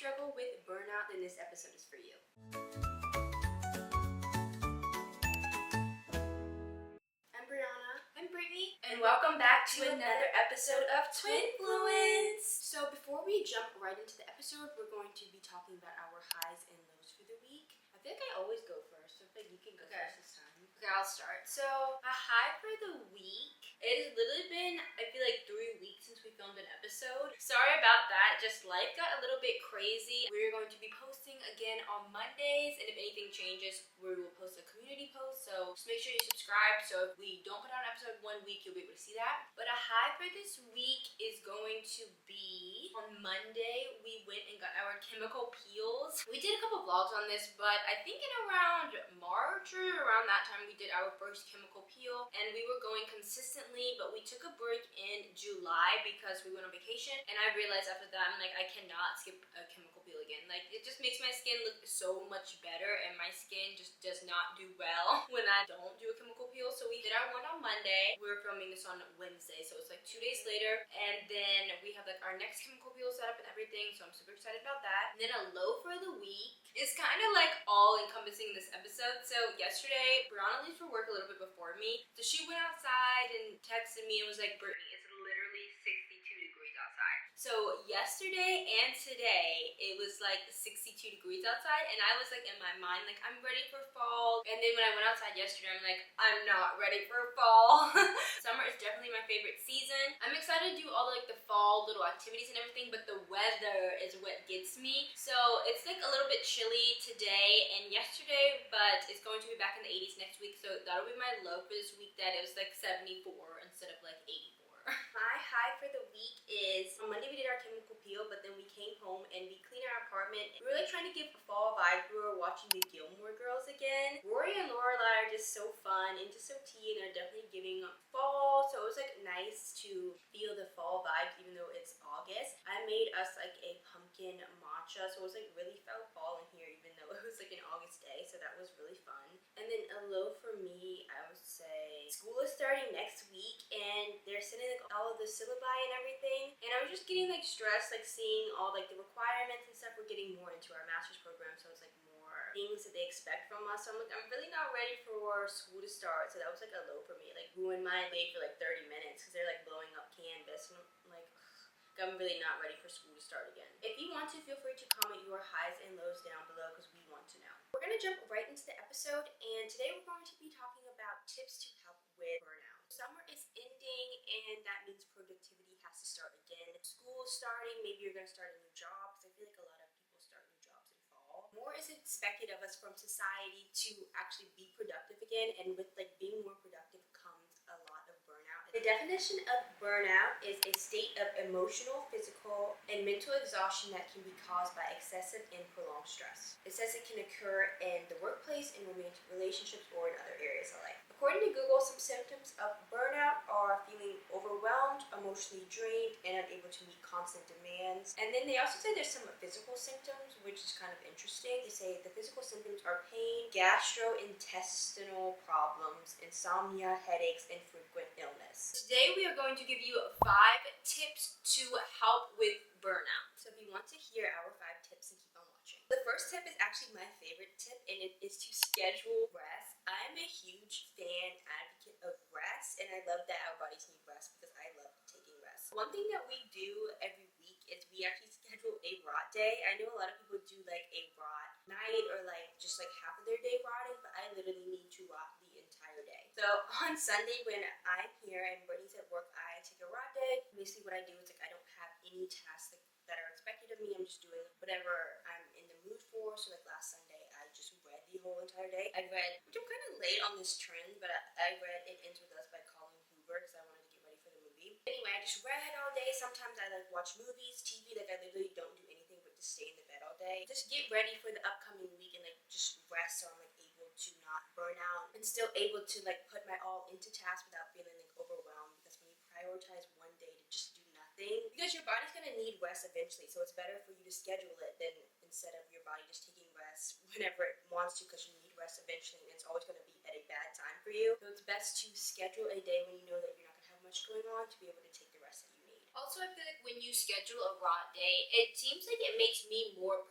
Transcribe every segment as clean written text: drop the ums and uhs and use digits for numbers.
struggle with burnout, then this episode is for you. I'm Brianna. I'm Brittany. And welcome back to another episode of Twinfluence. So before we jump right into the episode, we're going to be talking about our highs and lows for the week. I feel like I always go first, so I feel like you can go first this time. Okay, I'll start. So a high for the week, it has literally been, I feel like 3 weeks since we filmed an episode. Sorry about that, just life got a little bit crazy. We're going to be posting again on Mondays, and if anything changes, we will post a community post, so just make sure you subscribe, so if we don't put out an episode 1 week, you'll be able to see that. But a high for this week is going to be, on Monday, we went and got our chemical peels. We did a couple vlogs on this, but I think in around March or around that time, we did our first chemical peel, and we were going consistently, but we took a break in July because we went on vacation, and I realized after that, I'm like, I cannot skip a chemical peel again. Like, it just makes my skin look so much better, and my skin just does not do well when I don't do a chemical peel. So we did our one on Monday. We were filming this on Wednesday, so it's like 2 days later, and then we have like our next chemical peel set up and everything, so I'm super excited about that. And then a low for the week is kind of like all encompassing this episode. So yesterday, Brianna leaves for work a little bit before me, so she went outside and texted me and was like, Brittany, it's literally 62 degrees outside. So yesterday and today, it was like 62 degrees outside, and I was like in my mind, like, I'm ready for fall. And then when I went outside yesterday, I'm like, I'm not ready for fall. Summer is definitely my favorite season. I'm excited to do all like the fall little activities and everything, but the weather is what gets me. So it's like a little bit chilly today and yesterday, but it's going to be back in the 80s next week, so that'll be my low for this week, that it was like 74 instead of like 84. My high for the week is, on Monday we did our chemical peel, but then we came home and we cleaned our apartment. We were like trying to give a fall vibe. We were watching the Gilmore Girls again. Rory and Lorelai are just so fun and just so tea, and they're definitely giving fall, so it was like nice to feel the fall vibe even though it's August. I made us like a pumpkin matcha, so it was like really felt fall in here even though it was like an August day, so that was really fun. And then a low for me, I would say, school is starting next week and they're sending like all of the syllabi and everything, and I was just getting like stressed, like seeing all like the requirements and stuff. We're getting more into our master's program, so it's like more things that they expect from us, so I'm like, I'm really not ready for school to start. So that was like a low for me, like ruined my day for like 30 minutes because they're like blowing up Canvas, and I'm like, I'm really not ready for school to start again. If you want to, feel free to comment your highs and lows down below because we want to know. We're going to jump right into the episode, and today we're going to be talking about tips to help with burnout. Summer is ending, and that means productivity has to start again. School is starting, maybe you're going to start a new job, because I feel like a lot of people start new jobs in fall. More is expected of us from society to actually be productive again, and with like being more productive comes a lot of burnout. The definition of burnout is a state of emotional, physical, and mental exhaustion that can be caused by excessive and prolonged stress. It says it can occur in the workplace, in romantic relationships, or in other areas of life. According to Google, some symptoms of burnout are feeling overwhelmed, emotionally drained, and unable to meet constant demands. And then they also say there's some physical symptoms, which is kind of interesting. They say the physical symptoms are pain, gastrointestinal problems, insomnia, headaches, and frequent illness. Today we are going to give you 5 tips to help with burnout. So if you want to hear our 5 tips, then keep on watching. The first tip is actually my favorite tip, and it is to schedule rest. I'm a huge advocate of rest, and I love that our bodies need rest because I love taking rest. One thing that we do every week is we actually schedule a rot day. I know a lot of people do like a rot night or like just like half of their day rotting, but I literally need to rot the entire day. So on Sunday when I'm here and Brittany's at work, I take a rot day. Basically what I do is like I don't have any tasks that are expected of me. I'm just doing whatever I'm in the mood for. So like last Sunday, I just read the whole entire day. I read, which I'm kind of late on this trend, but I read It Ends With Us by Colin Hoover because I wanted to get ready for the movie. Anyway, I just read all day. Sometimes I like watch movies, TV, like I literally don't do anything but just stay in the bed all day. Just get ready for the upcoming week and like just rest so I'm like able to not burn out and still able to like put my all into tasks without feeling like overwhelmed, because when you prioritize one day to just do nothing, because your body's going to need rest eventually, so it's better for you to schedule it than instead of your body just taking rest whenever it wants to, because you need rest eventually and it's always going to be at a bad time for you. So it's best to schedule a day when you know that you're not going to have much going on to be able to take the rest that you need. Also, I feel like when you schedule a rot day, it seems like it makes me more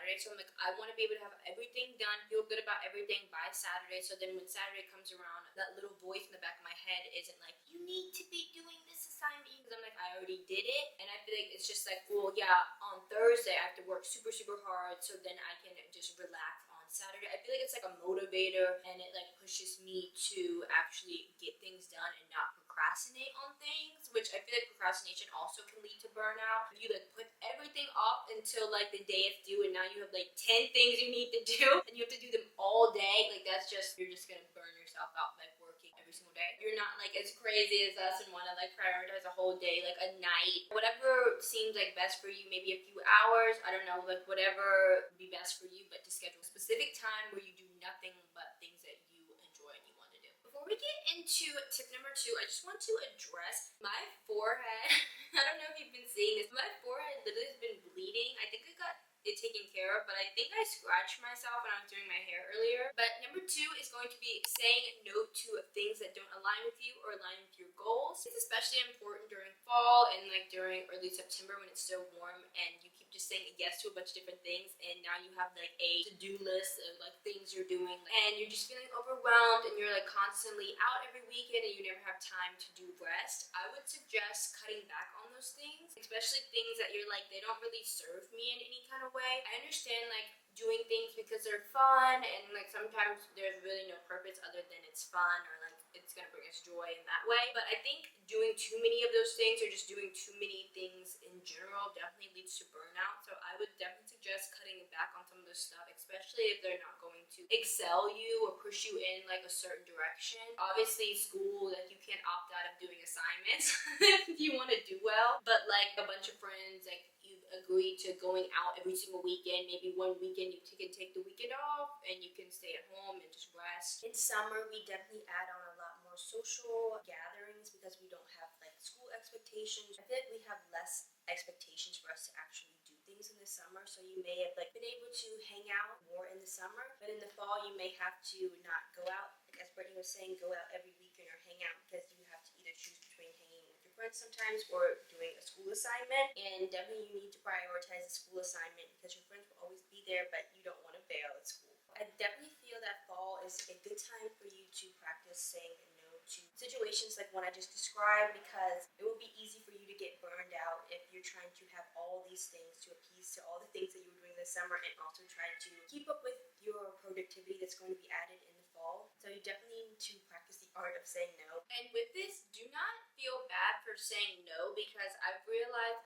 Saturday. So I'm like, I want to be able to have everything done, feel good about everything by Saturday. So then when Saturday comes around, that little voice in the back of my head isn't like, you need to be doing this assignment, because I'm like, I already did it. And I feel like it's just like, well, yeah, on Thursday I have to work super, super hard, so then I can just relax on Saturday. I feel like it's like a motivator, and it like pushes me to actually get things done and not procrastinate on things, which I feel like procrastination also can lead to burnout. If you like put everything off until like the day it's due, and now you have like 10 things you need to do and you have to do them all day, like that's just, you're just gonna burn yourself out like working every single day. You're not like as crazy as us and want to like prioritize a whole day, like a night, whatever seems like best for you, maybe a few hours, I don't know, like whatever would be best for you, but to schedule a specific time where you do nothing but things that you enjoy and you want to do. Before we get into tip number 2, I just want to address my forehead. I don't know if you've been seeing this. My forehead literally has been bleeding. I think I got it taken care of, but I think I scratched myself when I was doing my hair earlier. But number 2 is going to be saying no to things that don't align with you or align with your goals. It's especially important during fall and like during early September when it's still warm and you keep just saying yes to a bunch of different things, and now you have like a to-do list of like things you're doing, and you're just feeling overwhelmed, and you're like constantly out every weekend and you never have time to do rest. I would suggest cutting back on those things, especially things that you're like, they don't really serve me in any kind of way. I understand like doing things because they're fun, and like sometimes there's really no purpose other than it's fun or like it's gonna bring us joy in that way. But I think doing too many of those things or just doing too many things in general definitely leads to burnout. So I would definitely suggest cutting back on some of this stuff, especially if they're not going to excel you or push you in like a certain direction. Obviously school, like you can't opt out of doing assignments if you want to do well, but like a bunch of friends, like you agree to going out every single weekend. Maybe one weekend you can take the weekend off and you can stay at home and just rest. In summer, we definitely add on a lot more social gatherings because we don't have like school expectations. I feel like we have less expectations for us to actually do things in the summer, so you may have like been able to hang out more in the summer, but in the fall you may have to not go out, like as Brittany was saying, go out every weekend or hang out, because you have to either choose between hanging with your friends sometimes or doing a school assignment. And definitely you need to prioritize the school assignment because your friends will always be there, but you don't want to fail at school. I definitely feel that fall is a good time for you to practice saying no to situations like what I just described, because it will be easy for you to get burned out if you're trying to have all these things to appease to all the things that you were doing this summer and also try to keep up with your productivity that's going to be added in the fall. So you definitely need to practice the art of saying no. And with this, do not feel bad for saying no, because I've realized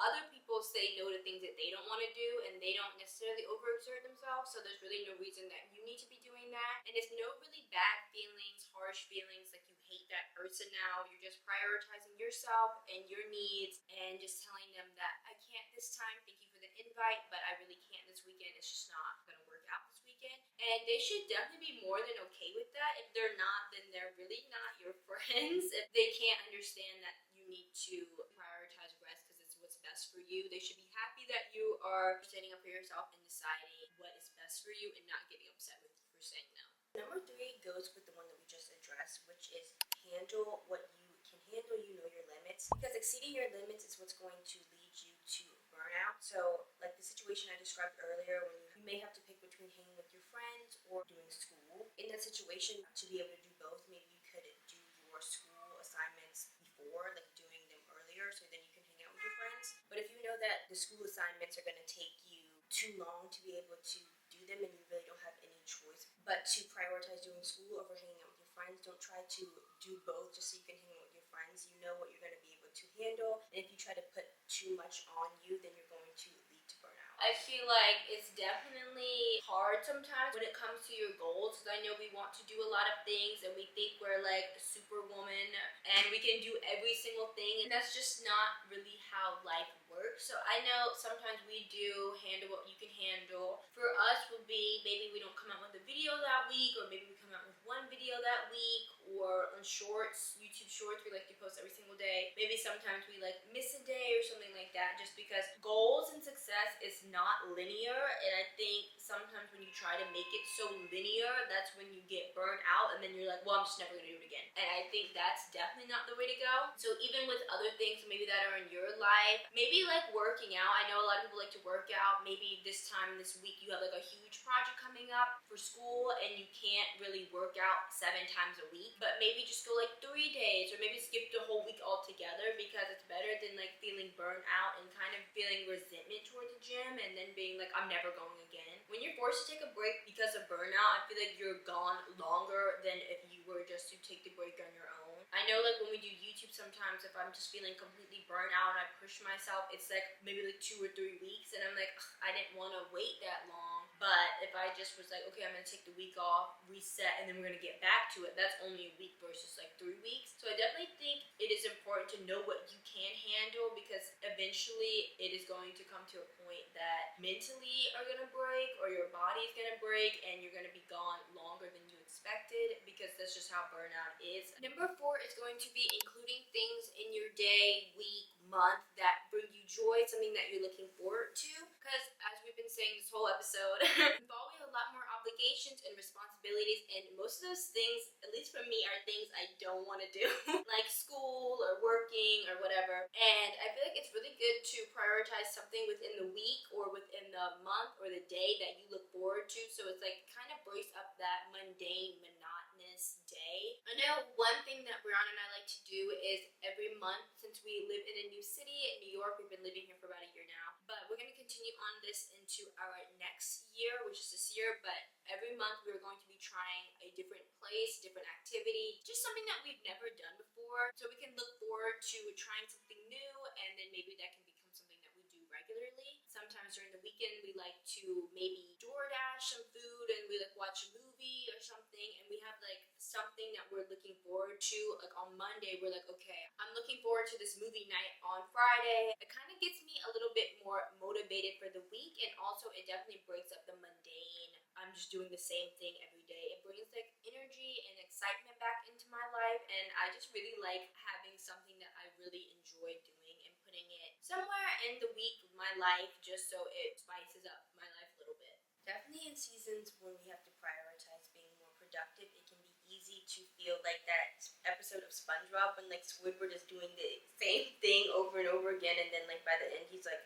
other people say no to things that they don't want to do and they don't necessarily overexert themselves, so there's really no reason that you need to be doing that. And it's no really bad feelings, harsh feelings, like you hate that person now. You're just prioritizing yourself and your needs and just telling them that I can't this time, thank you for the invite, but I really can't this weekend. It's just not going to work out this weekend. And they should definitely be more than okay with that. If they're not, then they're really not your friends. If they can't understand that you need to prioritize rest because it's what's best for you, they should be happy that you are standing up for yourself and deciding what is best for you and not getting upset with you for saying no. Number 3 goes with the one that we just addressed, which is handle what you can handle. You know your limits, because exceeding your limits is what's going to lead you to burnout. So like the situation I described earlier, when you may have to pick between hanging with your friends or doing school. In that situation, to be able to do both, maybe you could do your school assignments before, like doing them earlier, so then you can hang out with your friends. But if you know that the school assignments are going to take you too long to be able to do them and you really don't have any choice but to prioritize doing school over hanging out with your friends, don't try to do both just so you can hang out with your friends. You know what you're going to be able to handle, and if you try to put too much on you, then you're going to lead to burnout. I feel like it's definitely hard sometimes when it comes to your goals, because I know we want to do a lot of things and we think we're like a superwoman and we can do every single thing, and that's just not really how life works. So I know sometimes we do handle what you can handle. For us would be maybe we don't come out with a video that week, or maybe we come out with one video that week, or on shorts, YouTube shorts, we like to post every single day. Maybe sometimes we like miss a day or something like that, just because goals and success is not linear. And I think sometimes when you try to make it so linear, that's when you get burnt out, and then you're like, well, I'm just never gonna do it again. And I think that's definitely not the way to go. So even with other things maybe that are in your life, maybe Maybe like working out. I know a lot of people like to work out. Maybe this time this week you have like a huge project coming up for school and you can't really work out 7 times a week, but maybe just go like 3 days, or maybe skip the whole week altogether, because it's better than like feeling burnt out and kind of feeling resentment toward the gym and then being like, I'm never going again. When you're forced to take a break because of burnout, I feel like you're gone longer than if you were just to take the break on your own. I know like when we do YouTube sometimes, if I'm just feeling completely burnt out and I push myself, it's like maybe like 2 or 3 weeks and I'm like, I didn't want to wait that long. But if I just was like, okay, I'm going to take the week off, reset, and then we're going to get back to it, that's only a week versus like 3 weeks. So I definitely think it is important to know what you can handle, because eventually it is going to come to a point that mentally are going to break or your body is going to break and you're going to be gone longer than you expected, because that's just how burnout is. Number 4 is going to be including things in your day, week, month that bring you joy, something that you're looking forward to. Because as we've been saying this whole episode, we've always a lot more obligations and responsibilities, and most of those things, at least for me, are things I don't want to do, like school or working or whatever. And I feel like it's really good to prioritize something within the week or within the month or the day that you look forward to, so it's like kind of breaks up that mundane, monotonous day. I know one thing that Brianna and I like to do is every month, since we live in a new city in New York, we've been living here for about a year now, but we're going to continue on this into our next year, which is this year. But every month we're going to be trying a different place, different activity, just something that we've never done before, so we can look forward to trying something new, and then maybe that can become something that we do regularly. Sometimes during the weekend we like to maybe DoorDash some food and we like watch a movie or something, and we have like something that we're looking forward to. Like on Monday we're like, okay, I'm looking forward to this movie night on Friday. It kind of gets me a little bit more motivated for the week, and also it definitely breaks up the mundane, I'm just doing the same thing every day. It brings like energy and excitement back into my life, and I just really like having something that I really enjoy doing and putting it somewhere in the week of my life, just so it spices up my life a little bit. Definitely in seasons when we have to prioritize being more productive, it can be easy to feel like that episode of SpongeBob when like Squidward is doing the same thing over and over again, and then like by the end he's like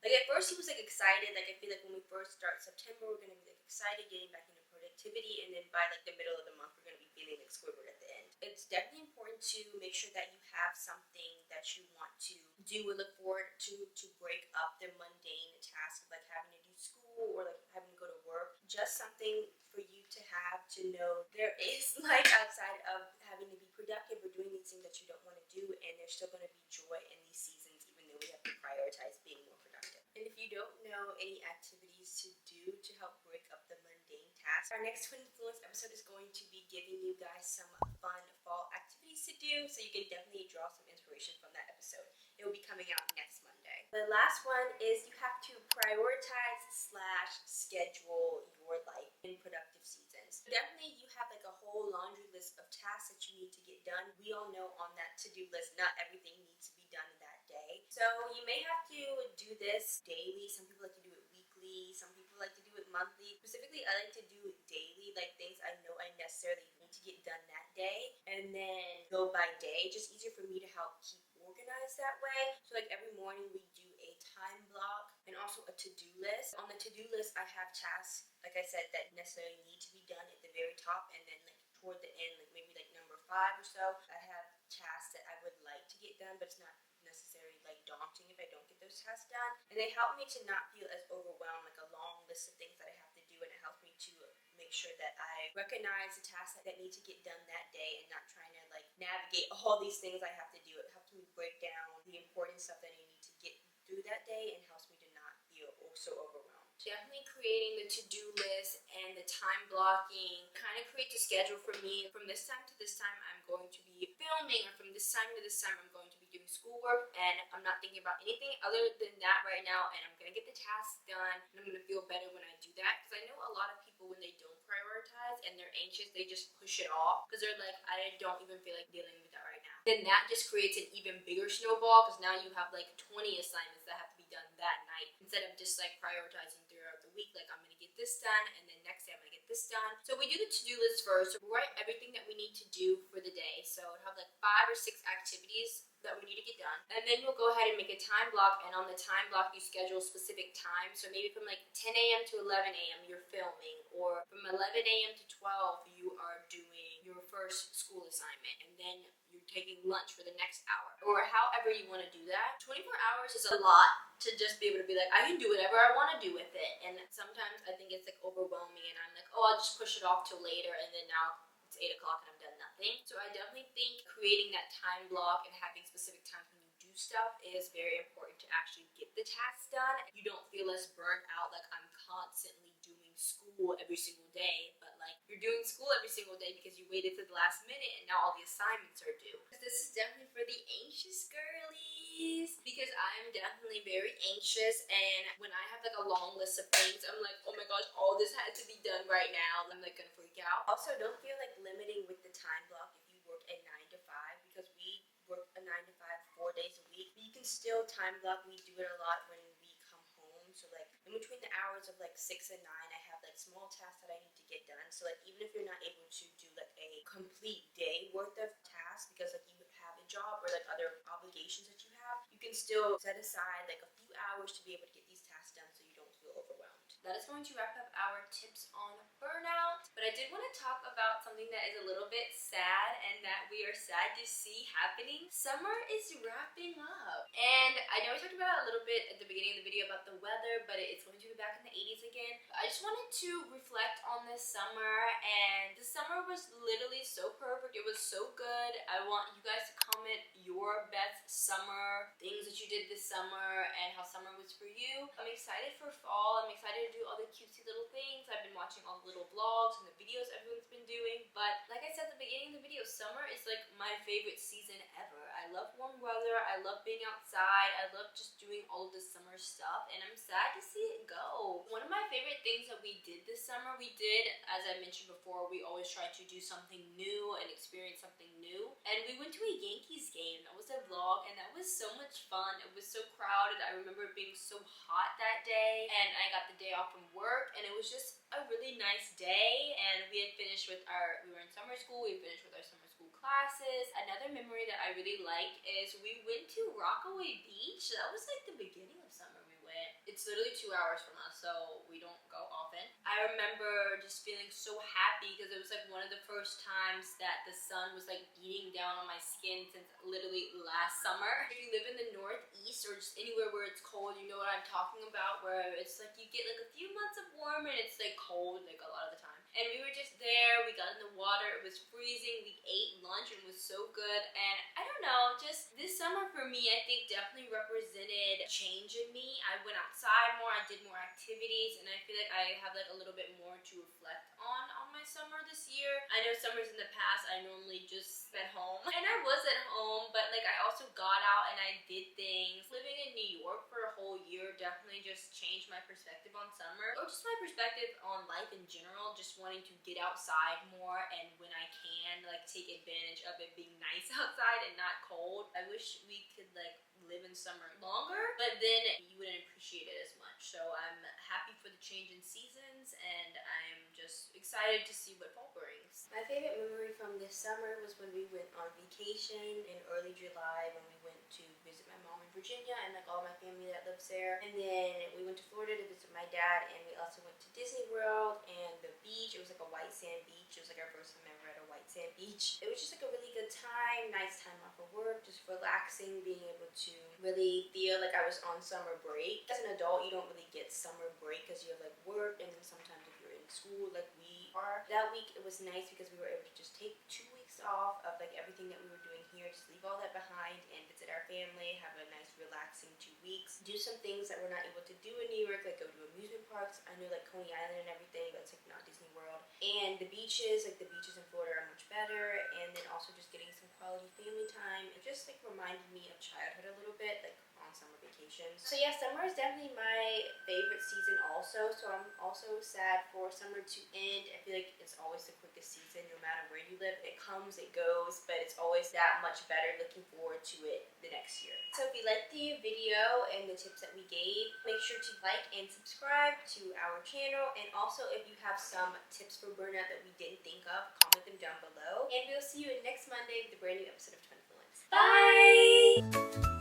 at first he was like excited. Like I feel like when we first start September, we're gonna be like excited, getting back into productivity, and then by like the middle of the month, we're gonna be feeling like Squidward at the end. It's definitely important to make sure that you have something that you want to do and look forward to break up the mundane task of like having to do school or like having to go to work. Just something for you to have to know there is like outside of having to be productive or doing these things that you don't want to do, and there's still gonna be joy in these seasons, even though we have to prioritize being more productive. And if you don't know any activities to do to help break up the mundane tasks, our next Twinfluence episode is going to be giving you guys some fun fall activities to do, so you can definitely draw some inspiration from that episode. It will be coming out next Monday. The last one is you have to prioritize / schedule your life in productive seasons. Definitely you have like a whole laundry list of tasks that you need to get done. We all know on that to-do list, not everything needs to be done that day. So you may have to do this daily. Some people like to do it weekly. Some people like to do it monthly. Specifically, I like to do it daily, like things I know I necessarily need to get done that day, and then go by day. Just easier for me to help keep organized that way. So like every morning we do a time block and also a to-do list. On the to-do list, I have tasks, like I said, that necessarily need to be done at the very top, and then like toward the end, like maybe like number 5 or so, I have tasks that I would like to get done, but it's not necessarily like daunting if I don't get those tasks done. And they help me to not feel as overwhelmed, like a long list of things that I have to do, and it helps me to make sure that I recognize the tasks that need to get done that day and not trying to like navigate all these things I have to do. It helps me break down the important stuff that I need to get through that day, and helps me to not feel so overwhelmed. Definitely creating the to-do list and the time blocking kind of creates a schedule for me. From this time to this time, I'm going to be filming, or from this time to this time, I'm going to be doing schoolwork, and I'm not thinking about anything other than that right now, and I'm going to get the tasks done, and I'm going to feel better when I do that, because I know a lot of people, when they don't prioritize and they're anxious, they just push it off, because they're like, I don't even feel like dealing with that right now. Then that just creates an even bigger snowball, because now you have like 20 assignments that have to be done that night, instead of just like prioritizing throughout the week, like I'm gonna get this done, and then next day I'm gonna get this done. So we do the to-do list first. So we write everything that we need to do for the day. So it'll have like 5 or 6 activities that we need to get done. And then you'll go ahead and make a time block, and on the time block you schedule specific times. So maybe from like 10 a.m. to 11 a.m. you're filming, or from 11 a.m. to 12 you are doing your first school assignment, and then you're taking lunch for the next hour, or however you want to do that. 24 hours is a lot to just be able to be like, I can do whatever I want to do with it. And sometimes I think it's like overwhelming, and I'm like, oh, I'll just push it off till later, and then now it's 8 o'clock and I've done nothing. So I definitely think creating that time block and having specific times when you do stuff is very important to actually get the tasks done. You don't feel as burnt out like I'm constantly doing school every single day, but like you're doing school every single day because you waited to the last minute and now all the assignments are due. This is definitely for the anxious girlies, because I'm definitely very anxious, and when I have like a long list of things, I'm like, oh my gosh, all this has to be done right now. I'm like gonna freak out. Also, don't feel like limiting with the time block if you work a 9 to 5, because we work a 9 to 5 4 days a week. But you can still time block. We do it a lot when we come home. So like in between the hours of like 6 and 9, I have like small tasks that I need to get done. So like even if you're not able to do like a complete day worth of tasks because like you have a job or like other obligations that you have, you can still set aside like a few hours to be able to get these tasks done so you don't feel overwhelmed. That is going to wrap up our tips on burnout. But I did want to talk about something that is a little bit sad and that we are sad to see happening. Summer is wrapping up. And I know we talked about it a little bit at the beginning of the video about the weather, but it's going to be back in the 80s again. I just wanted to reflect on this summer, and the summer was literally so perfect. It was so good. I want you guys to comment your best summer things that you did this summer and how summer was for you. I'm excited for fall. I'm excited to do all the cutesy little things. I've been watching all the little vlogs and the videos everyone's been doing. But like I said at the beginning of the video, summer is like my favorite season ever. I love warm weather. I love being outside. I love just doing all of the summer stuff, and I'm sad to see it go. One of my favorite things that we did this summer, as I mentioned before, we always try to do something new and experience something new. And we went to a Yankees game. That was a vlog, and that was so much fun. It was so crowded. I remember it being so hot that day, and I got the day off from work, and it was just a really nice day. And we had finished with we were in summer school. We finished with our summer school classes. Another memory that I really liked is we went to Rockaway Beach. That was like the beginning of summer we went. It's literally 2 hours from us, so we don't go often. I remember just feeling so happy because it was like one of the first times that the sun was like beating down on my skin since literally last summer. If you live in the Northeast or just anywhere where it's cold, you know what I'm talking about, where it's like you get like a few months of warm and it's like cold like a lot of the time. And we were just there, we got in the water, it was freezing, we ate lunch and it was so good. And I don't know, just this summer for me, I think definitely represented change in me. I went outside more, I did more activities, and I feel like I have like a little bit more to reflect on my summer this year. I know summers in the past, I normally just spent home. And I was at home, but like I also got out and I did things. Living in New York for a whole year definitely just changed my perspective on summer, or just my perspective on life in general, just wanting to get outside more, and when I can, like take advantage of it being nice outside and not cold. I wish we could like live in summer longer, but then you wouldn't appreciate it as much. So I'm happy for the change in seasons, and I'm just excited to see what fall brings. My favorite memory from this summer was when we went on vacation in early July, when we went to visit my mom in Virginia and like all my family that lives there. And then we went to Florida to visit my dad, and we also went to Disney World and the beach. It was like a white sand beach. It was like our first time ever at a white sand beach. It was just like a really good time, nice time off of work, just relaxing, being able to really feel like I was on summer break. As an adult, you don't really get summer break because you have like work, and then sometimes if you're in school like we are. That week it was nice because we were able to just take 2 weeks off of like everything that we were doing here, just leave all that behind and visit our family, have a nice relaxing 2 weeks, do some things that we're not able to do in New York, like go to amusement parks. I know like Coney Island and everything, but it's like not Disney World. And the beaches, like the beaches in Florida are much better, and then also just getting some quality family time. It just like reminded me of childhood a little bit, like on summer vacation. emotions. So yeah, summer is definitely my favorite season also. So I'm also sad for summer to end. I feel like it's always the quickest season no matter where you live. It comes, it goes, but it's always that much better. Looking forward to it the next year. So if you liked the video and the tips that we gave, make sure to like and subscribe to our channel. And also if you have some tips for burnout that we didn't think of, comment them down below. And we'll see you next Monday with a brand new episode of Twinfluence. Bye!